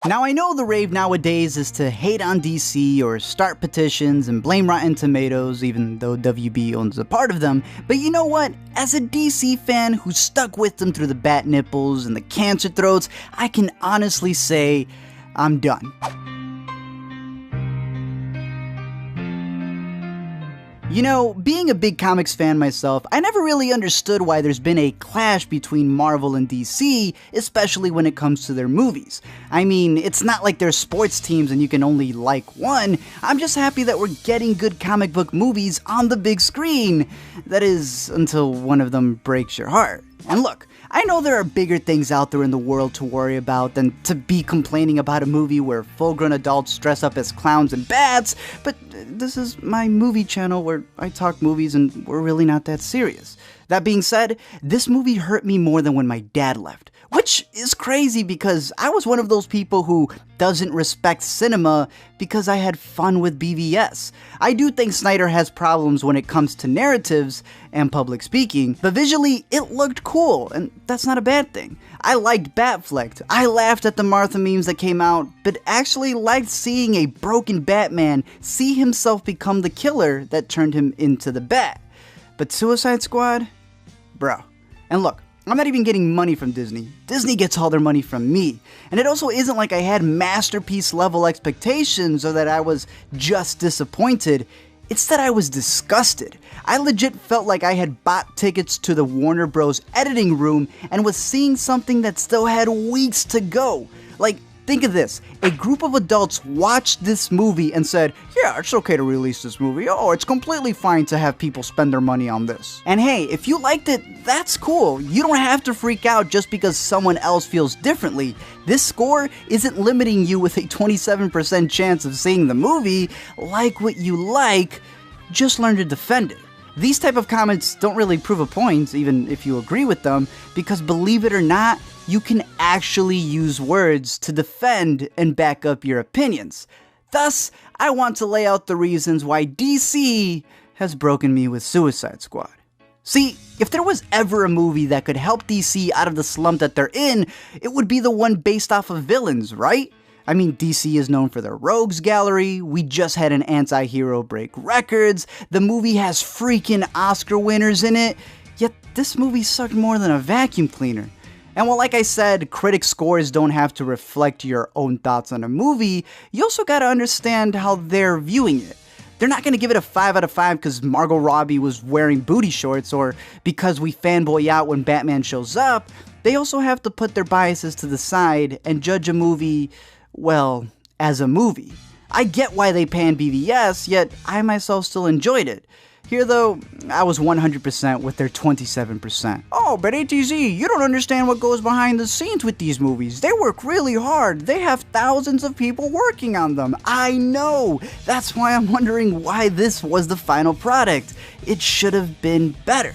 Now I know the rave nowadays is to hate on DC or start petitions and blame Rotten Tomatoes, even though WB owns a part of them, but you know what? As a DC fan who stuck with them through the bat nipples and the cancer throats, I can honestly say I'm done. You know, being a big comics fan myself, I never really understood why there's been a clash between Marvel and DC, especially when it comes to their movies. I mean, it's not like they're sports teams and you can only like one. I'm just happy that we're getting good comic book movies on the big screen. That is, until one of them breaks your heart. And look, I know there are bigger things out there in the world to worry about than to be complaining about a movie where full-grown adults dress up as clowns and bats, but this is my movie channel where I talk movies and we're really not that serious. That being said, this movie hurt me more than when my dad left, which is crazy because I was one of those people who doesn't respect cinema because I had fun with BVS. I do think Snyder has problems when it comes to narratives and public speaking, but visually it looked cool, and that's not a bad thing. I liked Batfleck, I laughed at the Martha memes that came out, but actually liked seeing a broken Batman see himself become the killer that turned him into the Bat. But Suicide Squad? Bro. And look, I'm not even getting money from Disney. Disney gets all their money from me. And it also isn't like I had masterpiece level expectations or that I was just disappointed. It's that I was disgusted. I legit felt like I had bought tickets to the Warner Bros. Editing room and was seeing something that still had weeks to go. Like, think of this. A group of adults watched this movie and said, yeah, it's okay to release this movie. Oh, it's completely fine to have people spend their money on this. And hey, if you liked it, that's cool. You don't have to freak out just because someone else feels differently. This score isn't limiting you with a 27% chance of seeing the movie. Like what you like, just learn to defend it. These type of comments don't really prove a point, even if you agree with them, because believe it or not, you can actually use words to defend and back up your opinions. Thus, I want to lay out the reasons why DC has broken me with Suicide Squad. See, if there was ever a movie that could help DC out of the slump that they're in, it would be the one based off of villains, right? I mean, DC is known for their rogues gallery, we just had an anti-hero break records, the movie has freaking Oscar winners in it, yet this movie sucked more than a vacuum cleaner. And while, like I said, critic scores don't have to reflect your own thoughts on a movie, you also gotta understand how they're viewing it. They're not gonna give it a 5 out of 5 because Margot Robbie was wearing booty shorts or because we fanboy out when Batman shows up. They also have to put their biases to the side and judge a movie, well, as a movie. I get why they panned BVS, yet I myself still enjoyed it. Here though, I was 100% with their 27%. Oh, but ATZ, you don't understand what goes behind the scenes with these movies. They work really hard. They have thousands of people working on them. I know. That's why I'm wondering why this was the final product. It should have been better.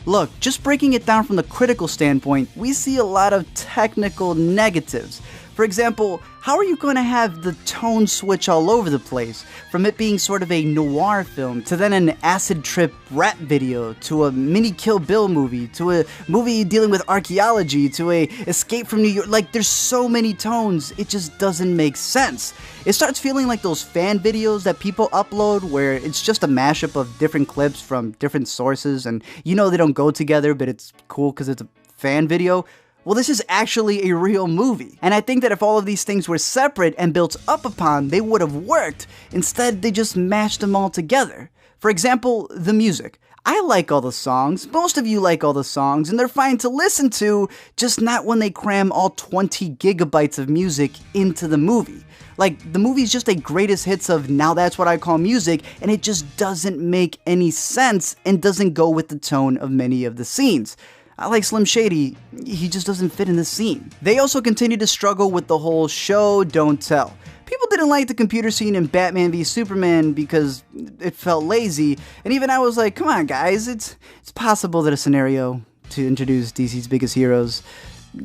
Look, just breaking it down from the critical standpoint, we see a lot of technical negatives. For example, how are you going to have the tone switch all over the place? From it being sort of a noir film, to then an acid trip rap video, to a mini Kill Bill movie, to a movie dealing with archaeology, to a Escape from New York. Like, there's so many tones, it just doesn't make sense. It starts feeling like those fan videos that people upload where it's just a mashup of different clips from different sources, and you know they don't go together, but it's cool because it's a fan video. Well, this is actually a real movie. And I think that if all of these things were separate and built up upon, they would have worked. Instead, they just mashed them all together. For example, the music. I like all the songs, most of you like all the songs, and they're fine to listen to, just not when they cram all 20 gigabytes of music into the movie. Like, the movie's just a greatest hits of now that's what I call music, and it just doesn't make any sense and doesn't go with the tone of many of the scenes. I like Slim Shady, he just doesn't fit in the scene. They also continue to struggle with the whole show, don't tell. People didn't like the computer scene in Batman v Superman because it felt lazy, and even I was like, come on guys, it's possible that a scenario to introduce DC's biggest heroes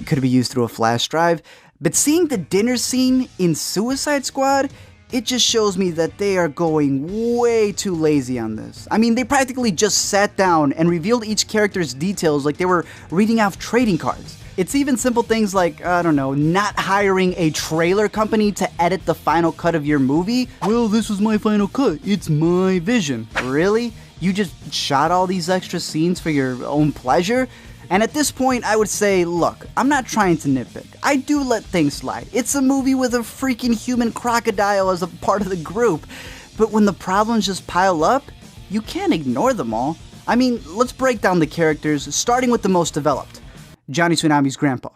could be used through a flash drive, but seeing the dinner scene in Suicide Squad, it just shows me that they are going way too lazy on this. I mean, they practically just sat down and revealed each character's details like they were reading off trading cards. It's even simple things like, I don't know, not hiring a trailer company to edit the final cut of your movie. Well, this was my final cut. It's my vision. Really? You just shot all these extra scenes for your own pleasure? And at this point, I would say, look, I'm not trying to nitpick. I do let things slide. It's a movie with a freaking human crocodile as a part of the group. But when the problems just pile up, you can't ignore them all. I mean, let's break down the characters, starting with the most developed. Johnny Tsunami's grandpa.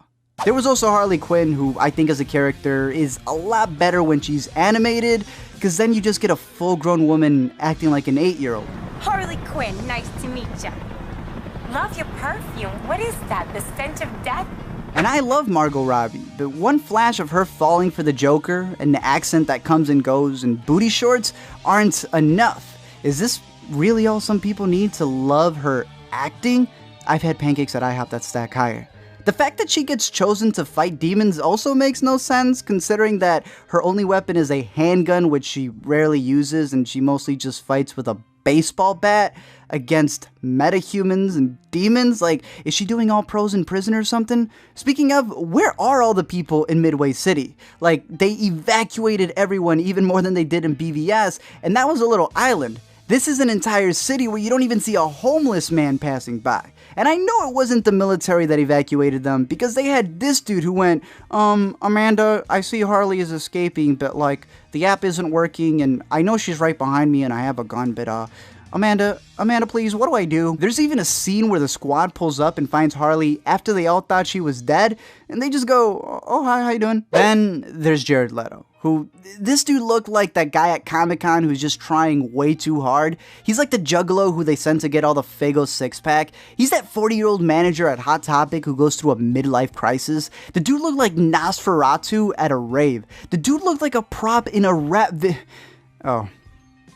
There was also Harley Quinn, who I think as a character is a lot better when she's animated, because then you just get a full-grown woman acting like an 8-year-old. Harley Quinn, nice to meet ya. Love your perfume. What is that? The scent of death? And I love Margot Robbie, but one flash of her falling for the Joker and the accent that comes and goes and booty shorts aren't enough. Is this really all some people need to love her acting? I've had pancakes at IHOP that stack higher. The fact that she gets chosen to fight demons also makes no sense, considering that her only weapon is a handgun, which she rarely uses, and she mostly just fights with a baseball bat against metahumans and demons. Like, is she doing all pros in prison or something? Speaking of, where are all the people in Midway City? Like, they evacuated everyone even more than they did in BVS, and that was a little island. This is an entire city where you don't even see a homeless man passing by. And I know it wasn't the military that evacuated them, because they had this dude who went, Amanda, I see Harley is escaping, but like, the app isn't working, and I know she's right behind me and I have a gun, but Amanda, please, what do I do? There's even a scene where the squad pulls up and finds Harley after they all thought she was dead, and they just go, oh, hi, how you doing? Then there's Jared Leto, who, this dude looked like that guy at Comic-Con who's just trying way too hard. He's like the juggalo who they sent to get all the Faygo six-pack. He's that 40-year-old manager at Hot Topic who goes through a midlife crisis. The dude looked like Nosferatu at a rave. The dude looked like a prop in a rap Oh,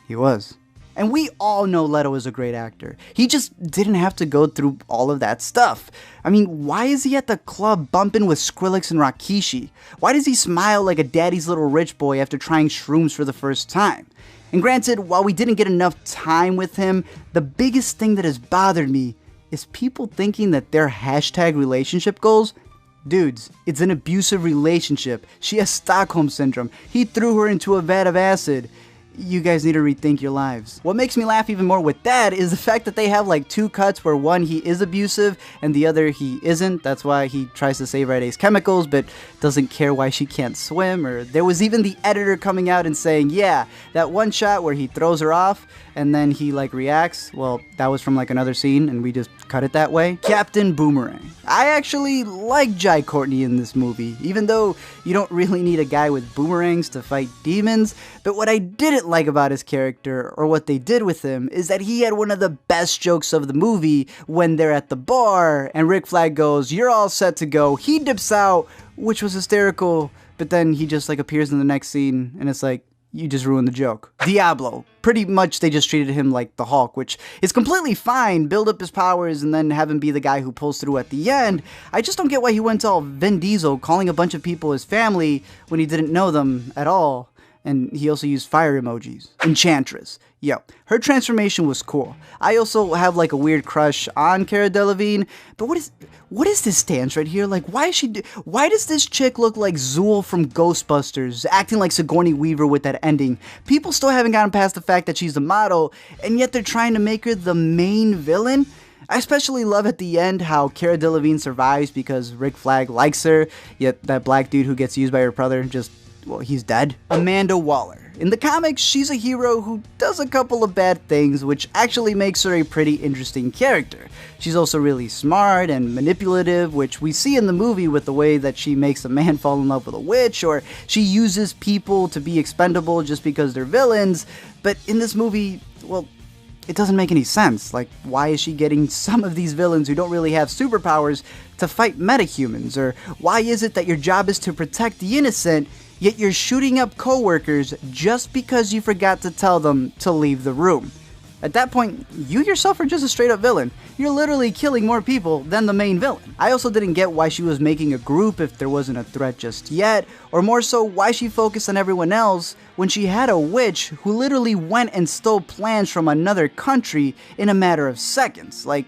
he was. And we all know Leto is a great actor. He just didn't have to go through all of that stuff. I mean, why is he at the club bumping with Skrillex and Rikishi? Why does he smile like a daddy's little rich boy after trying shrooms for the first time? And granted, while we didn't get enough time with him, the biggest thing that has bothered me is people thinking that they're hashtag relationship goals. Dudes, it's an abusive relationship. She has Stockholm Syndrome. He threw her into a vat of acid. You guys need to rethink your lives. What makes me laugh even more with that is the fact that they have like two cuts where one he is abusive and the other he isn't. That's why he tries to save Red Ace Chemicals but doesn't care why she can't swim. Or there was even the editor coming out and saying, yeah, that one shot where he throws her off and then he like reacts, well, that was from like another scene and we just cut it that way. Captain Boomerang. I actually like Jai Courtney in this movie, even though you don't really need a guy with boomerangs to fight demons. But what I didn't like about his character, or what they did with him, is that he had one of the best jokes of the movie when they're at the bar and Rick Flag goes, "You're all set to go." He dips out, which was hysterical, but then he just like appears in the next scene and it's like, you just ruined the joke. Diablo. Pretty much they just treated him like the Hulk, which is completely fine. Build up his powers and then have him be the guy who pulls through at the end. I just don't get why he went all Vin Diesel, calling a bunch of people his family when he didn't know them at all. And he also used fire emojis. Enchantress. Yo, her transformation was cool. I also have like a weird crush on Cara Delevingne, but what is this dance right here? Like, why does this chick look like Zool from Ghostbusters, acting like Sigourney Weaver with that ending? People still haven't gotten past the fact that she's a model, and yet they're trying to make her the main villain? I especially love at the end how Cara Delevingne survives because Rick Flag likes her, yet that black dude who gets used by her brother just, well, he's dead. Amanda Waller. In the comics, she's a hero who does a couple of bad things, which actually makes her a pretty interesting character. She's also really smart and manipulative, which we see in the movie with the way that she makes a man fall in love with a witch, or she uses people to be expendable just because they're villains. But in this movie, well, it doesn't make any sense. Like, why is she getting some of these villains who don't really have superpowers to fight metahumans? Or why is it that your job is to protect the innocent, yet you're shooting up coworkers just because you forgot to tell them to leave the room? At that point, you yourself are just a straight up villain. You're literally killing more people than the main villain. I also didn't get why she was making a group if there wasn't a threat just yet, or more so why she focused on everyone else when she had a witch who literally went and stole plans from another country in a matter of seconds. Like,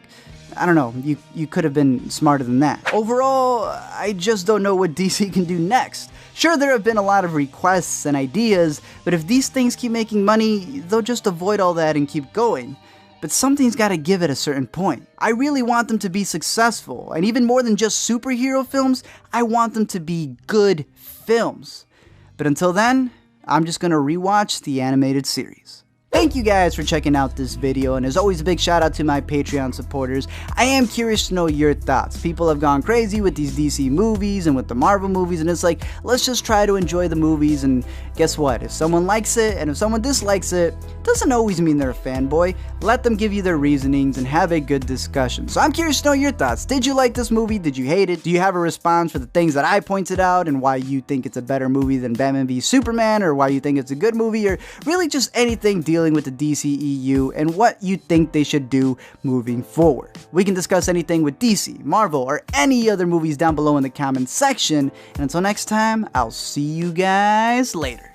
I don't know, you could have been smarter than that. Overall, I just don't know what DC can do next. Sure, there have been a lot of requests and ideas, but if these things keep making money, they'll just avoid all that and keep going. But something's gotta give at a certain point. I really want them to be successful, and even more than just superhero films, I want them to be good films. But until then, I'm just gonna rewatch the animated series. Thank you guys for checking out this video, and as always, a big shout out to my Patreon supporters. I am curious to know your thoughts. People have gone crazy with these DC movies and with the Marvel movies, and it's like, let's just try to enjoy the movies, and guess what? If someone likes it and if someone dislikes it, doesn't always mean they're a fanboy. Let them give you their reasonings and have a good discussion. So I'm curious to know your thoughts. Did you like this movie? Did you hate it? Do you have a response for the things that I pointed out and why you think it's a better movie than Batman v Superman, or why you think it's a good movie, or really just anything dealing with the DCEU and what you think they should do moving forward? We can discuss anything with DC, Marvel, or any other movies down below in the comments section. And until next time, I'll see you guys later.